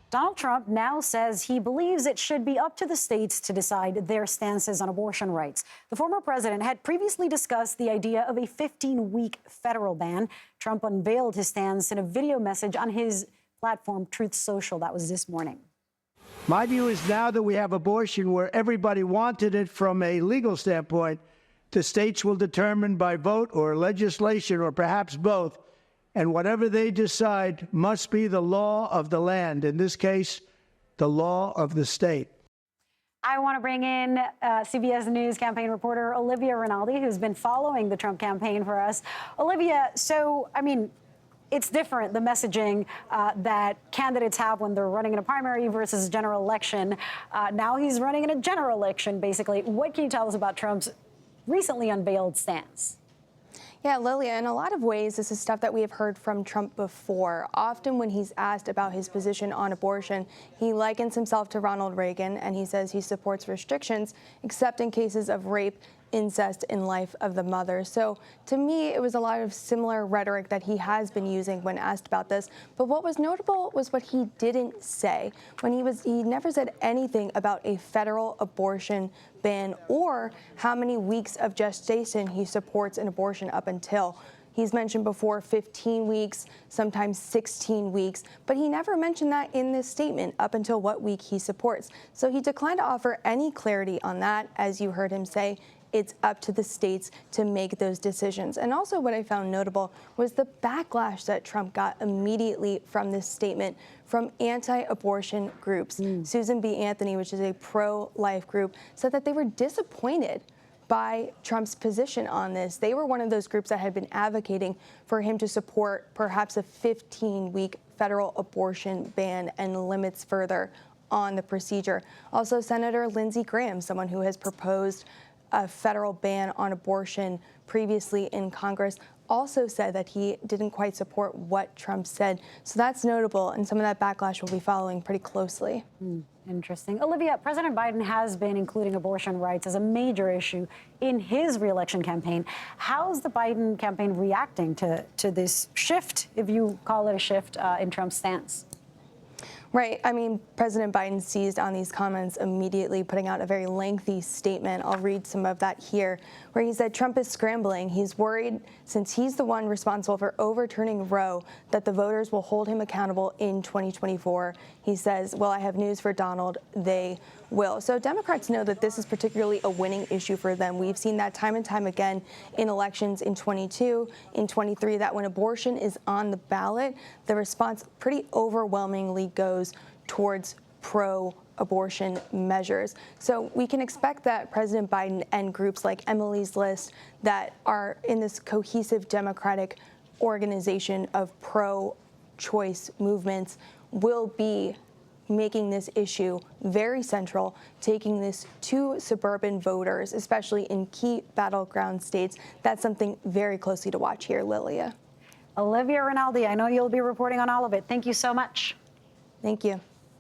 Donald Trump now says he believes it should be up to the states to decide their stances on abortion rights. The former president had previously discussed the idea of a 15-week federal ban. Trump unveiled his stance in a video message on his platform, Truth Social. That was this morning. My view is now that we have abortion where everybody wanted it from a legal standpoint, the states will determine by vote or legislation or perhaps both. And whatever they decide must be the law of the land. In this case, the law of the state. I want to bring in CBS News campaign reporter Olivia Rinaldi, who's been following the Trump campaign for us. Olivia, so, I mean, it's different, the messaging that candidates have when they're running in a primary versus general election. Now he's running in a general election, basically. What can you tell us about Trump's recently unveiled stance? Yeah, Lilia, in a lot of ways, this is stuff that we have heard from Trump before. Often when he's asked about his position on abortion, he likens himself to Ronald Reagan, and he says he supports restrictions, except in cases of rape, incest, in life of the mother. So to me, it was a lot of similar rhetoric that he has been using when asked about this. But what was notable was what he didn't say. He never said anything about a federal abortion ban or how many weeks of gestation he supports an abortion up until. He's mentioned before 15 weeks, sometimes 16 weeks, but he never mentioned that in this statement up until what week he supports. So he declined to offer any clarity on that. As you heard him say, it's up to the states to make those decisions. And also what I found notable was the backlash that Trump got immediately from this statement from anti-abortion groups. Susan B. Anthony, which is a pro-life group, said that they were disappointed by Trump's position on this. They were one of those groups that had been advocating for him to support perhaps a 15-week federal abortion ban and limits further on the procedure. Also, Senator Lindsey Graham, someone who has proposed a federal ban on abortion previously in Congress, also said that he didn't quite support what Trump said. So that's notable, and some of that backlash will be following pretty closely. Interesting. Olivia, President Biden has been including abortion rights as a major issue in his reelection campaign. How's the Biden campaign reacting to this shift, if you call it a shift, in Trump's stance? Right. I mean, President Biden seized on these comments immediately, putting out a very lengthy statement. I'll read some of that here, where he said Trump is scrambling. He's worried, since he's the one responsible for overturning Roe, that the voters will hold him accountable in 2024. He says, well, I have news for Donald. They will. So Democrats know that this is particularly a winning issue for them. We've seen that time and time again in elections in 22, in 23, that when abortion is on the ballot, the response pretty overwhelmingly goes towards pro-abortion measures. So we can expect that President Biden and groups like Emily's List that are in this cohesive Democratic organization of pro-choice movements will be making this issue very central, taking this to suburban voters, especially in key battleground states. That's something very closely to watch here, Lilia. Olivia Rinaldi, I know you'll be reporting on all of it. Thank you so much. Thank you.